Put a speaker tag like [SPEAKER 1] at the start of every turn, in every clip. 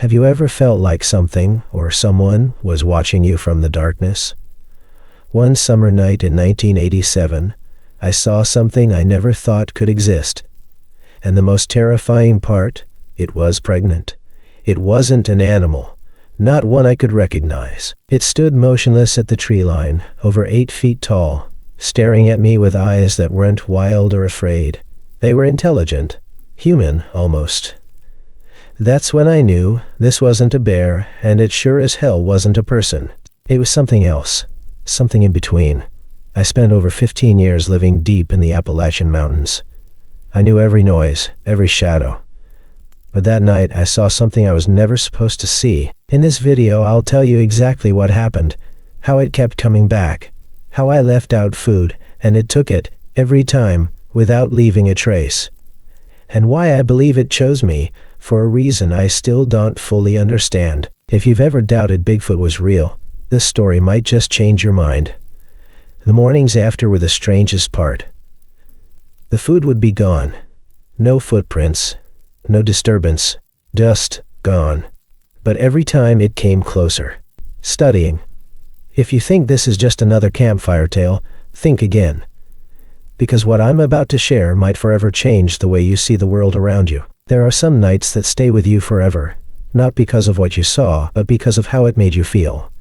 [SPEAKER 1] Have you ever felt like something or someone was watching you from the darkness? One summer night in 1987, I saw something I never thought could exist. And the most terrifying part, it was pregnant. It wasn't an animal, not one I could recognize. It stood motionless at the tree line, over 8 feet tall, staring at me with eyes that weren't wild or afraid. They were intelligent, human almost. That's when I knew this wasn't a bear, and it sure as hell wasn't a person. It was something else, something in between. I spent over 15 years living deep in the Appalachian Mountains. I knew every noise, every shadow. But that night I saw something I was never supposed to see. In this video I'll tell you exactly what happened, how it kept coming back, how I left out food, and it took it, every time, without leaving a trace. And why I believe it chose me, for a reason I still don't fully understand. If you've ever doubted Bigfoot was real, this story might just change your mind. The mornings after were the strangest part. The food would be gone. No footprints, no disturbance, just gone. But every time it came closer. Studying. If you think this is just another campfire tale, think again. Because what I'm about to share might forever change the way you see the world around you. There are some nights that stay with you forever, not because of what you saw, but because of how it made you feel.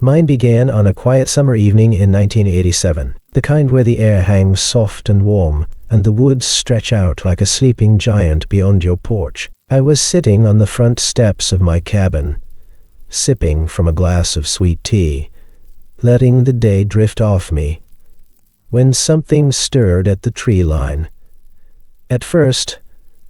[SPEAKER 1] Mine began on a quiet summer evening in 1987, the kind where the air hangs soft and warm, and the woods stretch out like a sleeping giant beyond your porch. I was sitting on the front steps of my cabin, sipping from a glass of sweet tea, letting the day drift off me, when something stirred at the tree line. At first,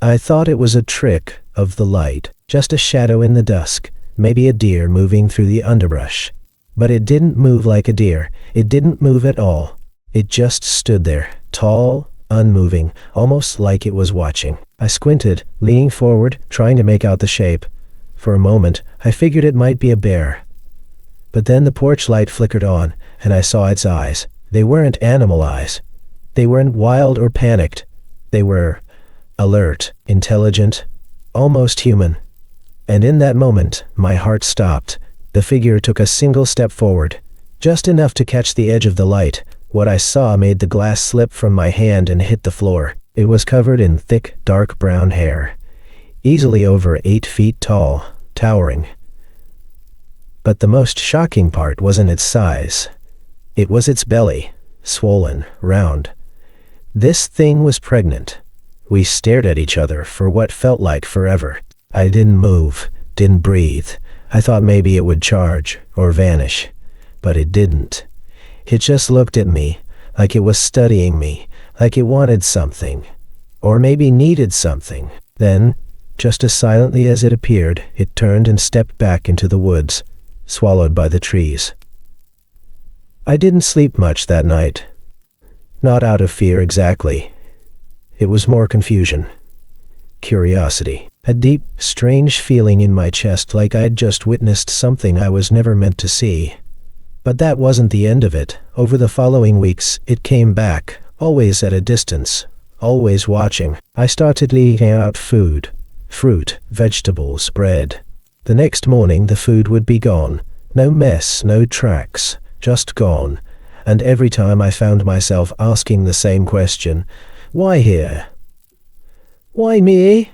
[SPEAKER 1] I thought it was a trick of the light, just a shadow in the dusk, maybe a deer moving through the underbrush. But it didn't move like a deer. It didn't move at all. It just stood there, tall, unmoving, almost like it was watching. I squinted, leaning forward, trying to make out the shape. For a moment, I figured it might be a bear. But then the porch light flickered on, and I saw its eyes. They weren't animal eyes. They weren't wild or panicked. They were alert, intelligent, almost human. And in that moment, my heart stopped. The figure took a single step forward, just enough to catch the edge of the light. What I saw made the glass slip from my hand and hit the floor. It was covered in thick, dark brown hair, easily over 8 feet tall, towering. But the most shocking part wasn't its size. It was its belly, swollen, round. This thing was pregnant. We stared at each other for what felt like forever. I didn't move, didn't breathe. I thought maybe it would charge or vanish, but it didn't. It just looked at me, like it was studying me, like it wanted something, or maybe needed something. Then, just as silently as it appeared, it turned and stepped back into the woods, swallowed by the trees. I didn't sleep much that night. Not out of fear exactly. It was more confusion, curiosity, a deep, strange feeling in my chest like I'd just witnessed something I was never meant to see. But that wasn't the end of it. Over the following weeks, it came back, always at a distance, always watching. I started leaving out food, fruit, vegetables, bread. The next morning the food would be gone. No mess, no tracks, just gone. And every time I found myself asking the same question, why here? Why me?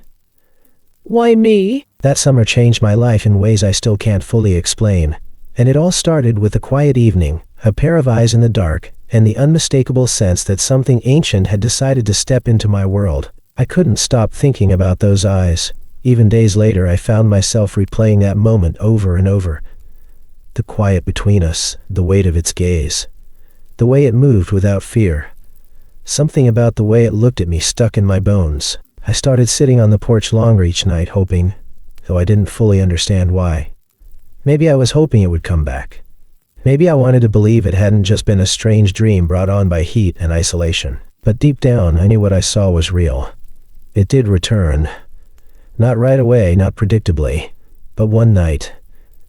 [SPEAKER 1] Why me? That summer changed my life in ways I still can't fully explain. And it all started with a quiet evening, a pair of eyes in the dark, and the unmistakable sense that something ancient had decided to step into my world. I couldn't stop thinking about those eyes. Even days later I found myself replaying that moment over and over. The quiet between us, the weight of its gaze, the way it moved without fear. Something about the way it looked at me stuck in my bones. I started sitting on the porch longer each night hoping, though I didn't fully understand why. Maybe I was hoping it would come back. Maybe I wanted to believe it hadn't just been a strange dream brought on by heat and isolation. But deep down, I knew what I saw was real. It did return. Not right away, not predictably. But one night,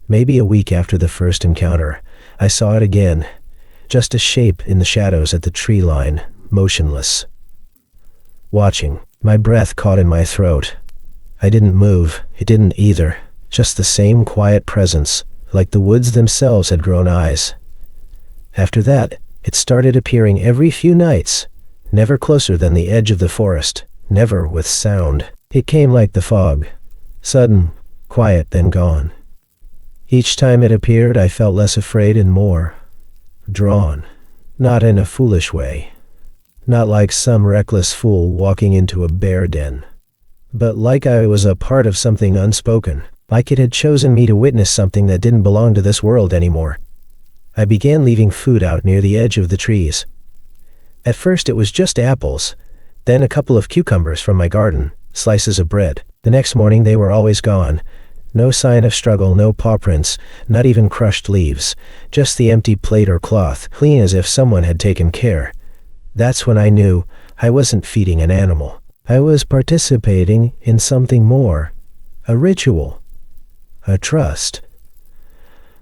[SPEAKER 1] maybe a week after the first encounter, I saw it again. Just a shape in the shadows at the tree line, motionless. Watching. My breath caught in my throat. I didn't move. It didn't either. Just the same quiet presence, like the woods themselves had grown eyes. After that, it started appearing every few nights, never closer than the edge of the forest, never with sound. It came like the fog, sudden, quiet, then gone. Each time it appeared, I felt less afraid and more drawn, not in a foolish way, not like some reckless fool walking into a bear den, but like I was a part of something unspoken, like it had chosen me to witness something that didn't belong to this world anymore. I began leaving food out near the edge of the trees. At first it was just apples, then a couple of cucumbers from my garden, slices of bread. The next morning they were always gone. No sign of struggle, no paw prints, not even crushed leaves, just the empty plate or cloth, clean as if someone had taken care. That's when I knew I wasn't feeding an animal. I was participating in something more, a ritual, a trust.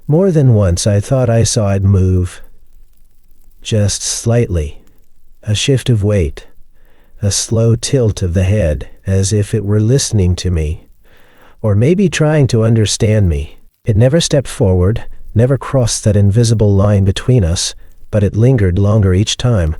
[SPEAKER 1] More than once I thought I saw it move, just slightly, a shift of weight, a slow tilt of the head, as if it were listening to me. Or maybe trying to understand me. It never stepped forward, never crossed that invisible line between us, but it lingered longer each time.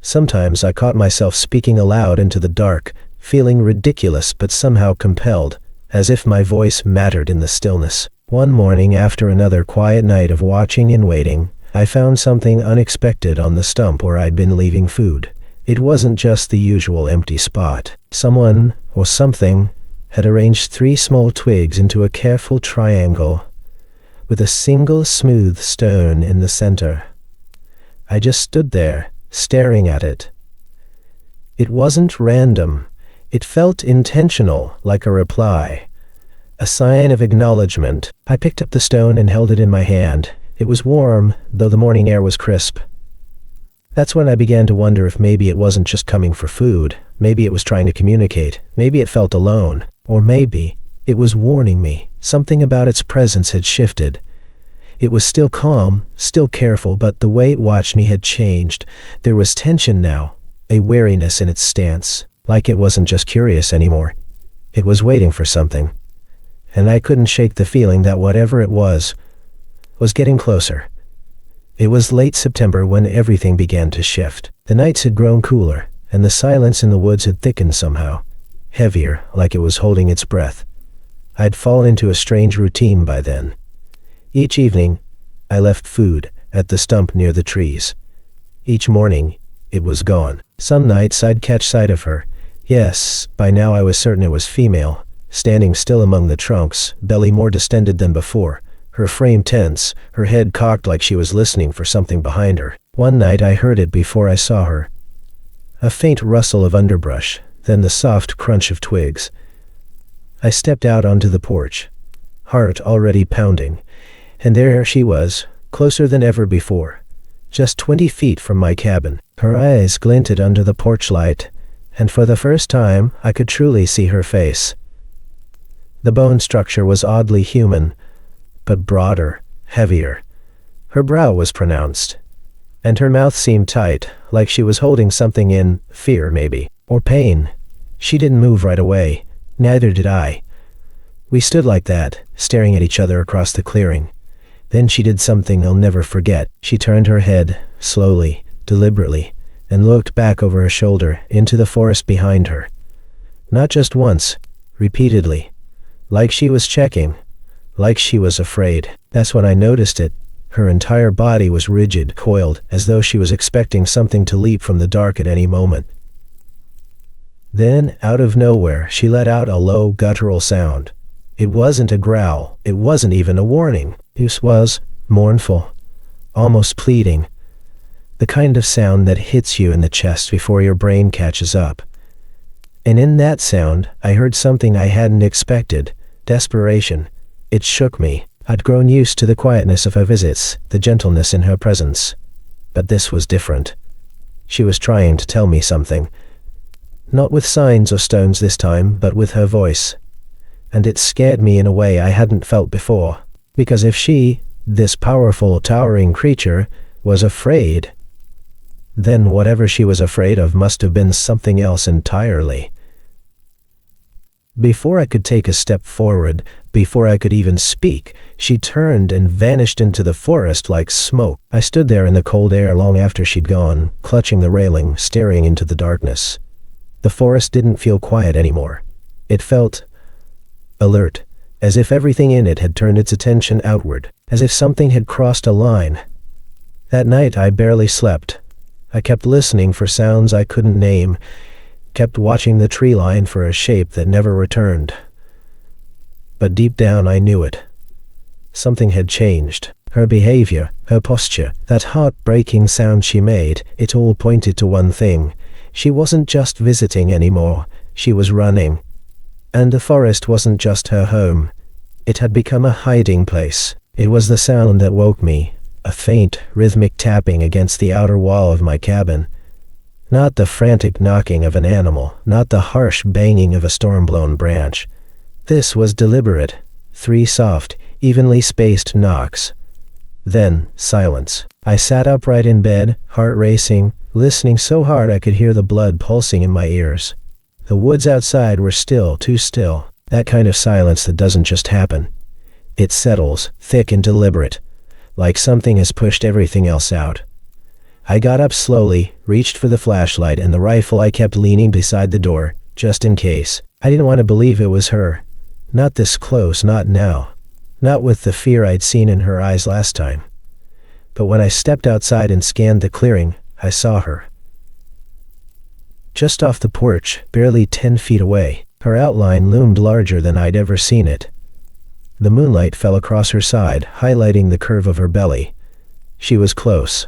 [SPEAKER 1] Sometimes I caught myself speaking aloud into the dark, feeling ridiculous but somehow compelled, as if my voice mattered in the stillness. One morning, after another quiet night of watching and waiting, I found something unexpected on the stump where I'd been leaving food. It wasn't just the usual empty spot. Someone, or something, had arranged 3 small twigs into a careful triangle, with a single smooth stone in the center. I just stood there, staring at it. It wasn't random. It felt intentional, like a reply, a sign of acknowledgement. I picked up the stone and held it in my hand. It was warm, though the morning air was crisp. That's when I began to wonder if maybe it wasn't just coming for food. Maybe it was trying to communicate. Maybe it felt alone. Or maybe it was warning me. Something about its presence had shifted. It was still calm, still careful, but the way it watched me had changed. There was tension now, a wariness in its stance, like it wasn't just curious anymore. It was waiting for something. And I couldn't shake the feeling that whatever it was getting closer. It was late September when everything began to shift. The nights had grown cooler, and the silence in the woods had thickened somehow, heavier, like it was holding its breath. I'd fallen into a strange routine by then. Each evening, I left food at the stump near the trees. Each morning, it was gone. Some nights I'd catch sight of her. Yes, by now I was certain it was female, standing still among the trunks, belly more distended than before, her frame tense, her head cocked like she was listening for something behind her. One night I heard it before I saw her. A faint rustle of underbrush, then the soft crunch of twigs. I stepped out onto the porch, heart already pounding, and there she was, closer than ever before, just 20 feet from my cabin. Her eyes glinted under the porch light, and for the first time I could truly see her face. The bone structure was oddly human, but broader, heavier. Her brow was pronounced, and her mouth seemed tight, like she was holding something in, fear maybe, or pain. She didn't move right away, neither did I. We stood like that, staring at each other across the clearing. Then she did something I'll never forget. She turned her head, slowly, deliberately, and looked back over her shoulder, into the forest behind her. Not just once, repeatedly, like she was checking, like she was afraid. That's when I noticed it. Her entire body was rigid, coiled, as though she was expecting something to leap from the dark at any moment. Then, out of nowhere, she let out a low, guttural sound. It wasn't a growl. It wasn't even a warning. It was mournful, almost pleading. The kind of sound that hits you in the chest before your brain catches up. And in that sound, I heard something I hadn't expected. Desperation. It shook me. I'd grown used to the quietness of her visits, the gentleness in her presence. But this was different. She was trying to tell me something. Not with signs or stones this time, but with her voice. And it scared me in a way I hadn't felt before. Because if she, this powerful, towering creature, was afraid, then whatever she was afraid of must have been something else entirely. Before I could take a step forward, before I could even speak, she turned and vanished into the forest like smoke. I stood there in the cold air long after she'd gone, clutching the railing, staring into the darkness. The forest didn't feel quiet anymore. It felt alert, as if everything in it had turned its attention outward, as if something had crossed a line. That night I barely slept. I kept listening for sounds I couldn't name, kept watching the tree line for a shape that never returned. But deep down I knew it. Something had changed. Her behavior, her posture, that heart-breaking sound she made, it all pointed to one thing. She wasn't just visiting anymore, she was running. And the forest wasn't just her home. It had become a hiding place. It was the sound that woke me, a faint, rhythmic tapping against the outer wall of my cabin. Not the frantic knocking of an animal, not the harsh banging of a storm-blown branch. This was deliberate. 3 soft, evenly spaced knocks. Then, silence. I sat upright in bed, heart racing, listening so hard I could hear the blood pulsing in my ears. The woods outside were still, too still. That kind of silence that doesn't just happen. It settles, thick and deliberate, like something has pushed everything else out. I got up slowly, reached for the flashlight and the rifle I kept leaning beside the door, just in case. I didn't want to believe it was her. Not this close, not now. Not with the fear I'd seen in her eyes last time. But when I stepped outside and scanned the clearing, I saw her. Just off the porch, barely 10 feet away, her outline loomed larger than I'd ever seen it. The moonlight fell across her side, highlighting the curve of her belly. She was close.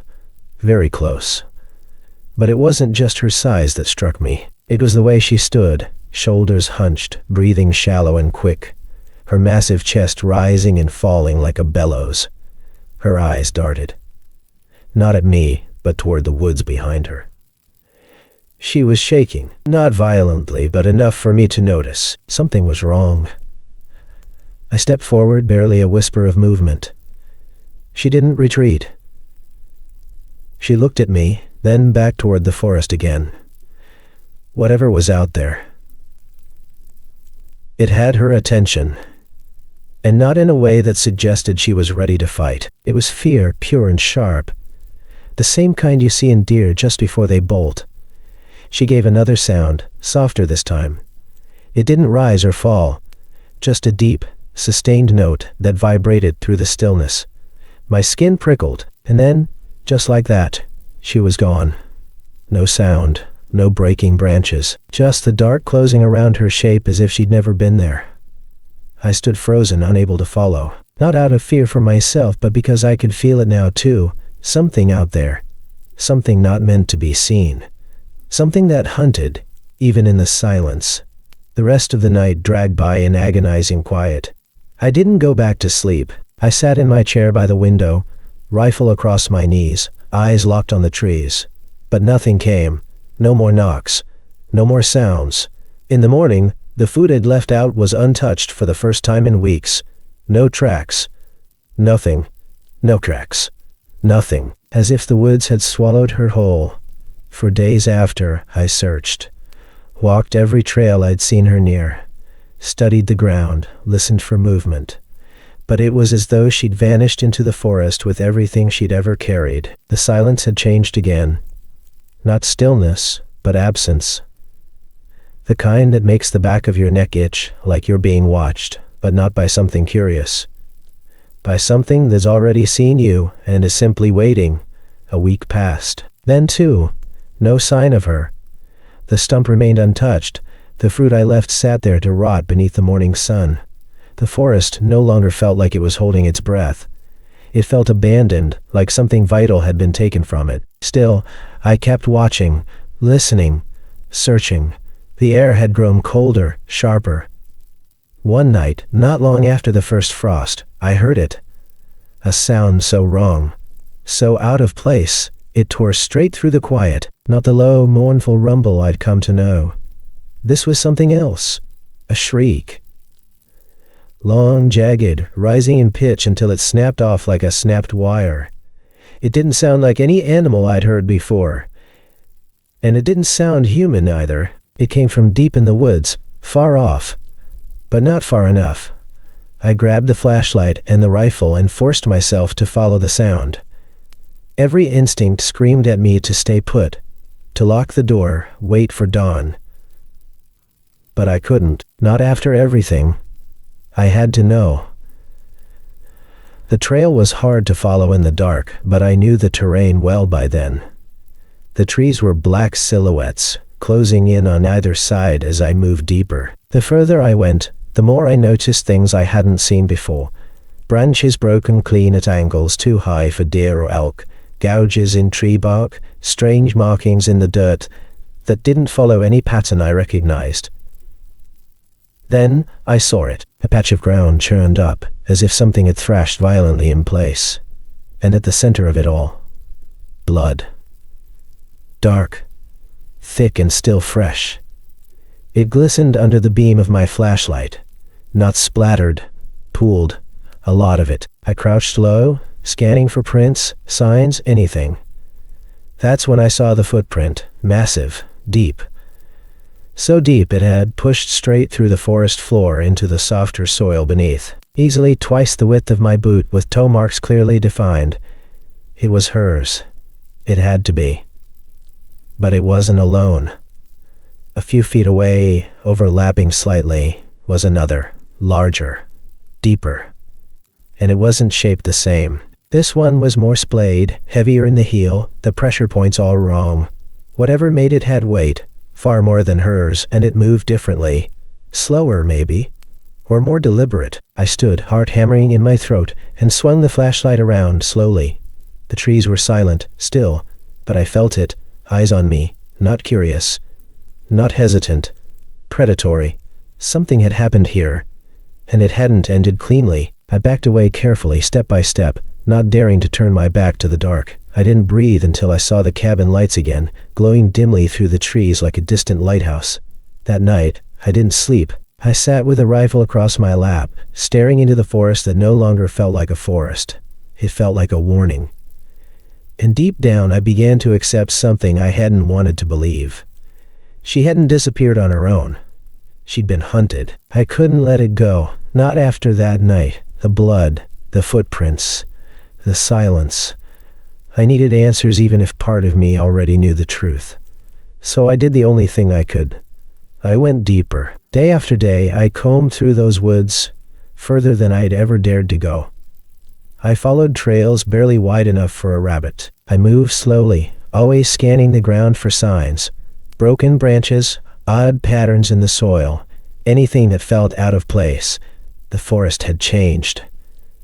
[SPEAKER 1] Very close. But it wasn't just her size that struck me. It was the way she stood, shoulders hunched, breathing shallow and quick, her massive chest rising and falling like a bellows. Her eyes darted. Not at me, but toward the woods behind her. She was shaking, not violently, but enough for me to notice. Something was wrong. I stepped forward, barely a whisper of movement. She didn't retreat. She looked at me, then back toward the forest again. Whatever was out there. It had her attention. And not in a way that suggested she was ready to fight. It was fear, pure and sharp. The same kind you see in deer just before they bolt. She gave another sound, softer this time. It didn't rise or fall, just a deep, sustained note that vibrated through the stillness. My skin prickled, and then, just like that, she was gone. No sound, no breaking branches, just the dark closing around her shape as if she'd never been there. I stood frozen, unable to follow, not out of fear for myself, but because I could feel it now too, something out there, something not meant to be seen. Something that hunted, even in the silence. The rest of the night dragged by in agonizing quiet. I didn't go back to sleep. I sat in my chair by the window, rifle across my knees, eyes locked on the trees. But nothing came. No more knocks. No more sounds. In the morning, the food I'd left out was untouched for the first time in weeks. No tracks. Nothing. No tracks. Nothing. As if the woods had swallowed her whole. For days after, I searched. Walked every trail I'd seen her near. Studied the ground, listened for movement. But it was as though she'd vanished into the forest with everything she'd ever carried. The silence had changed again. Not stillness, but absence. The kind that makes the back of your neck itch, like you're being watched, but not by something curious. By something that's already seen you and is simply waiting. A week passed. Then too, no sign of her. The stump remained untouched. The fruit I left sat there to rot beneath the morning sun. The forest no longer felt like it was holding its breath. It felt abandoned, like something vital had been taken from it. Still, I kept watching, listening, searching. The air had grown colder, sharper. One night, not long after the first frost, I heard it. A sound so wrong, so out of place, it tore straight through the quiet, not the low, mournful rumble I'd come to know. This was something else, a shriek. Long, jagged, rising in pitch until it snapped off like a snapped wire. It didn't sound like any animal I'd heard before. And it didn't sound human either. It came from deep in the woods, far off, but not far enough. I grabbed the flashlight and the rifle and forced myself to follow the sound. Every instinct screamed at me to stay put, to lock the door, wait for dawn. But I couldn't, not after everything. I had to know. The trail was hard to follow in the dark, but I knew the terrain well by then. The trees were black silhouettes, closing in on either side as I moved deeper. The further I went, the more I noticed things I hadn't seen before. Branches broken clean at angles too high for deer or elk, gouges in tree bark, strange markings in the dirt that didn't follow any pattern I recognized. Then I saw it. A patch of ground churned up, as if something had thrashed violently in place. And at the center of it all, blood. Dark, thick and still fresh. It glistened under the beam of my flashlight. Not splattered, pooled, a lot of it. I crouched low, scanning for prints, signs, anything. That's when I saw the footprint, massive, deep. So deep it had pushed straight through the forest floor into the softer soil beneath. Easily twice the width of my boot with toe marks clearly defined. It was hers. It had to be. But it wasn't alone. A few feet away, overlapping slightly, was another, larger, deeper. And it wasn't shaped the same. This one was more splayed, heavier in the heel, the pressure points all wrong. Whatever made it had weight, far more than hers, and it moved differently. Slower, maybe. Or more deliberate. I stood, heart hammering in my throat, and swung the flashlight around slowly. The trees were silent, still, but I felt it, eyes on me, not curious, not hesitant, predatory. Something had happened here, and it hadn't ended cleanly. I backed away carefully, step by step, not daring to turn my back to the dark. I didn't breathe until I saw the cabin lights again, glowing dimly through the trees like a distant lighthouse. That night, I didn't sleep. I sat with a rifle across my lap, staring into the forest that no longer felt like a forest. It felt like a warning. And deep down, I began to accept something I hadn't wanted to believe. She hadn't disappeared on her own. She'd been hunted. I couldn't let it go, not after that night. The blood, the footprints, the silence. I needed answers even if part of me already knew the truth. So I did the only thing I could. I went deeper. Day after day, I combed through those woods, further than I'd ever dared to go. I followed trails barely wide enough for a rabbit. I moved slowly, always scanning the ground for signs. Broken branches, odd patterns in the soil, anything that felt out of place. The forest had changed.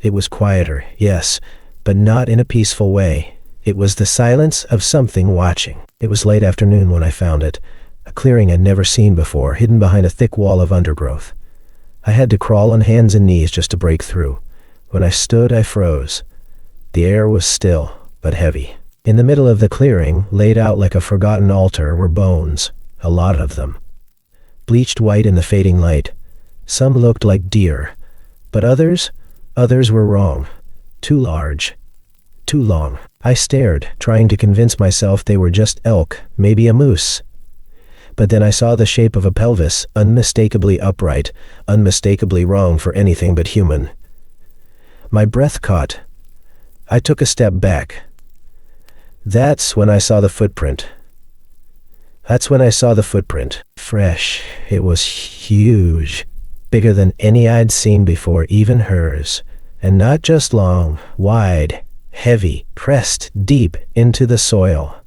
[SPEAKER 1] It was quieter, yes, but not in a peaceful way. It was the silence of something watching. It was late afternoon when I found it, a clearing I'd never seen before, hidden behind a thick wall of undergrowth. I had to crawl on hands and knees just to break through. When I stood, I froze. The air was still, but heavy. In the middle of the clearing, laid out like a forgotten altar, were bones, a lot of them. Bleached white in the fading light. Some looked like deer, but others were wrong. Too large. Too long. I stared, trying to convince myself they were just elk, maybe a moose. But then I saw the shape of a pelvis, unmistakably upright, unmistakably wrong for anything but human. My breath caught. I took a step back. That's when I saw the footprint. Fresh. It was huge. Bigger than any I'd seen before, even hers. And not just long, wide, heavy, pressed deep into the soil.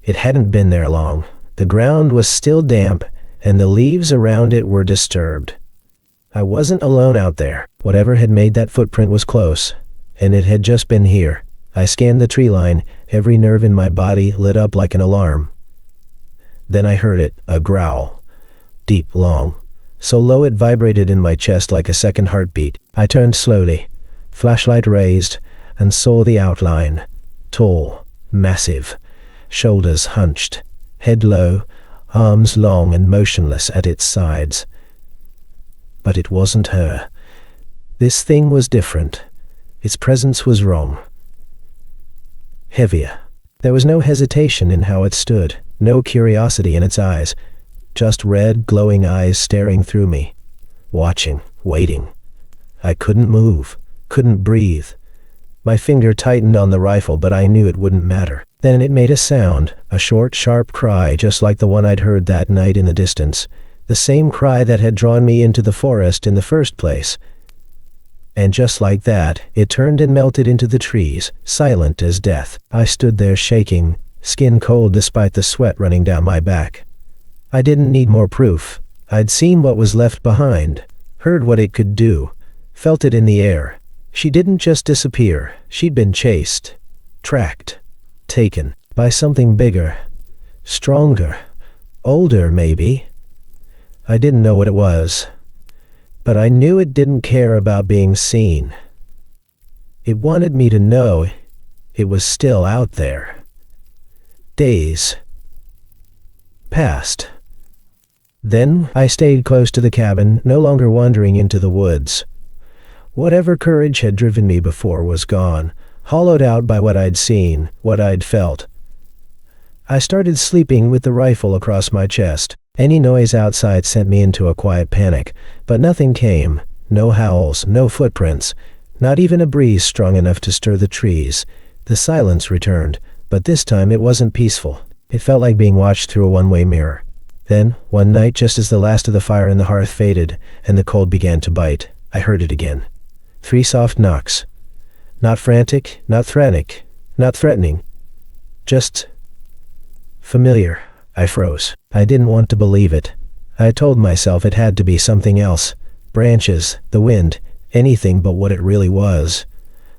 [SPEAKER 1] It hadn't been there long. The ground was still damp, and the leaves around it were disturbed. I wasn't alone out there. Whatever had made that footprint was close, and it had just been here. I scanned the tree line, every nerve in my body lit up like an alarm. Then I heard it, a growl. Deep, long. So low it vibrated in my chest like a second heartbeat. I turned slowly, flashlight raised, and saw the outline. Tall, massive, shoulders hunched, head low, arms long and motionless at its sides. But it wasn't her. This thing was different. Its presence was wrong. Heavier. There was no hesitation in how it stood, no curiosity in its eyes, just red, glowing eyes staring through me. watching, waiting. I couldn't move, couldn't breathe. My finger tightened on the rifle, but I knew it wouldn't matter. Then it made a sound, a short, sharp cry, just like the one I'd heard that night in the distance. The same cry that had drawn me into the forest in the first place. And just like that, it turned and melted into the trees, silent as death. I stood there shaking, skin cold despite the sweat running down my back. I didn't need more proof. I'd seen what was left behind, heard what it could do, felt it in the air. She didn't just disappear, she'd been chased, tracked, taken by something bigger, stronger, older maybe. I didn't know what it was, but I knew it didn't care about being seen. It wanted me to know it was still out there. Days passed. Then I stayed close to the cabin, no longer wandering into the woods. Whatever courage had driven me before was gone, hollowed out by what I'd seen, what I'd felt. I started sleeping with the rifle across my chest. Any noise outside sent me into a quiet panic, but nothing came. No howls, no footprints, not even a breeze strong enough to stir the trees. The silence returned, but this time it wasn't peaceful. It felt like being watched through a one-way mirror. Then, one night, just as the last of the fire in the hearth faded and the cold began to bite, I heard it again. 3 soft knocks. Not frantic, not threatening. Just familiar. I froze. I didn't want to believe it. I told myself it had to be something else. Branches, the wind, anything but what it really was.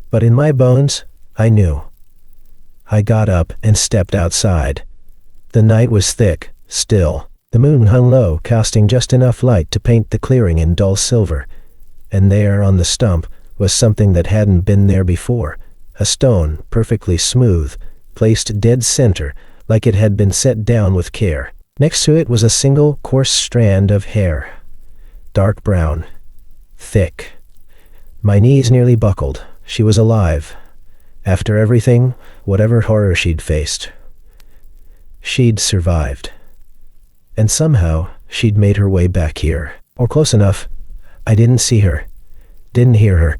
[SPEAKER 1] But in my bones, I knew. I got up and stepped outside. The night was thick, still. The moon hung low, casting just enough light to paint the clearing in dull silver. And there, on the stump, was something that hadn't been there before. A stone, perfectly smooth, placed dead center, like it had been set down with care. Next to it was a single, coarse strand of hair. Dark brown. Thick. My knees nearly buckled. She was alive. After everything, whatever horror she'd faced, she'd survived. And somehow, she'd made her way back here. Or close enough. I didn't see her. Didn't hear her.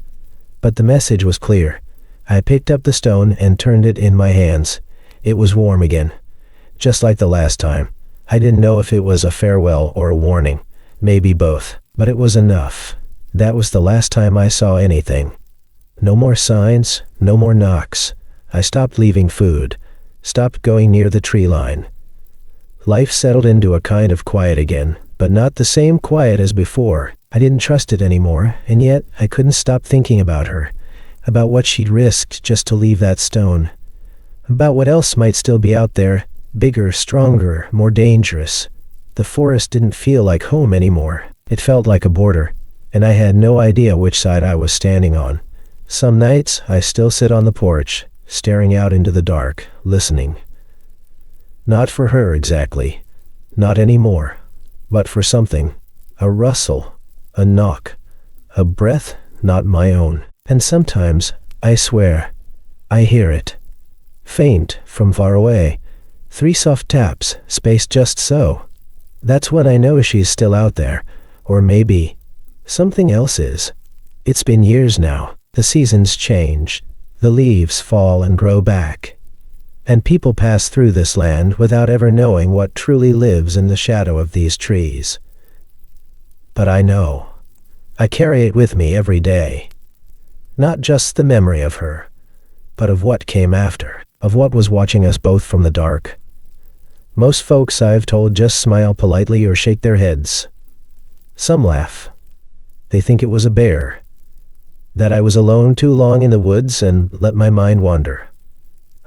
[SPEAKER 1] But the message was clear. I picked up the stone and turned it in my hands. It was warm again. Just like the last time. I didn't know if it was a farewell or a warning. Maybe both. But it was enough. That was the last time I saw anything. No more signs, no more knocks. I stopped leaving food. Stopped going near the tree line. Life settled into a kind of quiet again, but not the same quiet as before. I didn't trust it anymore, and yet I couldn't stop thinking about her. About what she'd risked just to leave that stone. About what else might still be out there, bigger, stronger, more dangerous. The forest didn't feel like home anymore. It felt like a border, and I had no idea which side I was standing on. Some nights, I still sit on the porch, staring out into the dark, listening. Not for her exactly. Not anymore. But for something. A rustle. A knock. A breath not my own. And sometimes, I swear, I hear it. Faint, from far away. 3 soft taps, spaced just so. That's when I know she's still out there. Or maybe something else is. It's been years now. The seasons change. The leaves fall and grow back. And people pass through this land without ever knowing what truly lives in the shadow of these trees. But I know. I carry it with me every day. Not just the memory of her, but of what came after, of what was watching us both from the dark. Most folks I've told just smile politely or shake their heads. Some laugh. They think it was a bear. That I was alone too long in the woods and let my mind wander.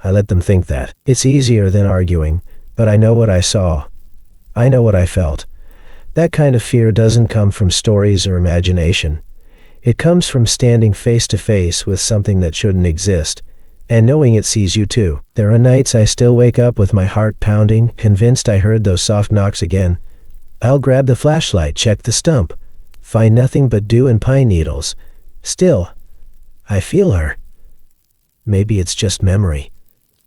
[SPEAKER 1] I let them think that. It's easier than arguing, but I know what I saw. I know what I felt. That kind of fear doesn't come from stories or imagination. It comes from standing face to face with something that shouldn't exist, and knowing it sees you too. There are nights I still wake up with my heart pounding, convinced I heard those soft knocks again. I'll grab the flashlight, check the stump, find nothing but dew and pine needles. Still, I feel her. Maybe it's just memory.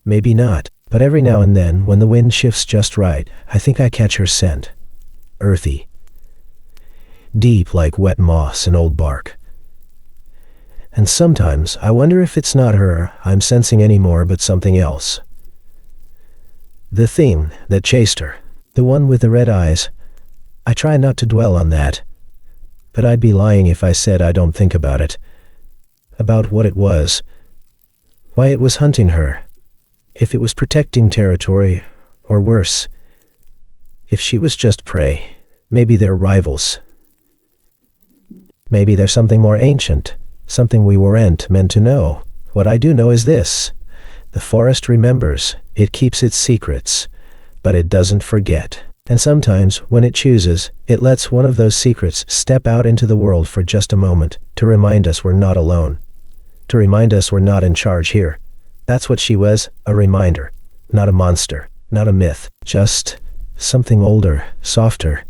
[SPEAKER 1] Maybe not, but every now and then, when the wind shifts just right, I think I catch her scent. Earthy. deep like wet moss and old bark. And sometimes I wonder if it's not her I'm sensing anymore, but something else. The thing that chased her, the one with the red eyes, I try not to dwell on that, but I'd be lying if I said I don't think about it. About what it was, why it was hunting her, if it was protecting territory, or worse, if she was just prey. Maybe they're rivals. Maybe there's something more ancient, something we weren't meant to know. What I do know is this: the forest remembers, it keeps its secrets, but it doesn't forget. And sometimes, when it chooses, it lets one of those secrets step out into the world for just a moment, to remind us we're not alone. To remind us we're not in charge here. That's what she was, a reminder. Not a monster, not a myth, just something older, softer,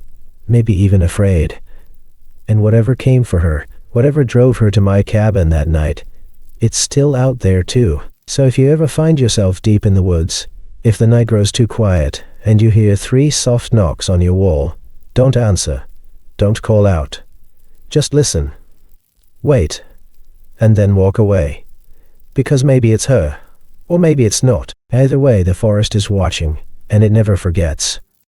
[SPEAKER 1] maybe even afraid. And whatever came for her, whatever drove her to my cabin that night, it's still out there too. So if you ever find yourself deep in the woods, if the night grows too quiet, and you hear 3 soft knocks on your wall, don't answer. Don't call out. Just listen. Wait. And then walk away. Because maybe it's her. Or maybe it's not. Either way, the forest is watching, and it never forgets.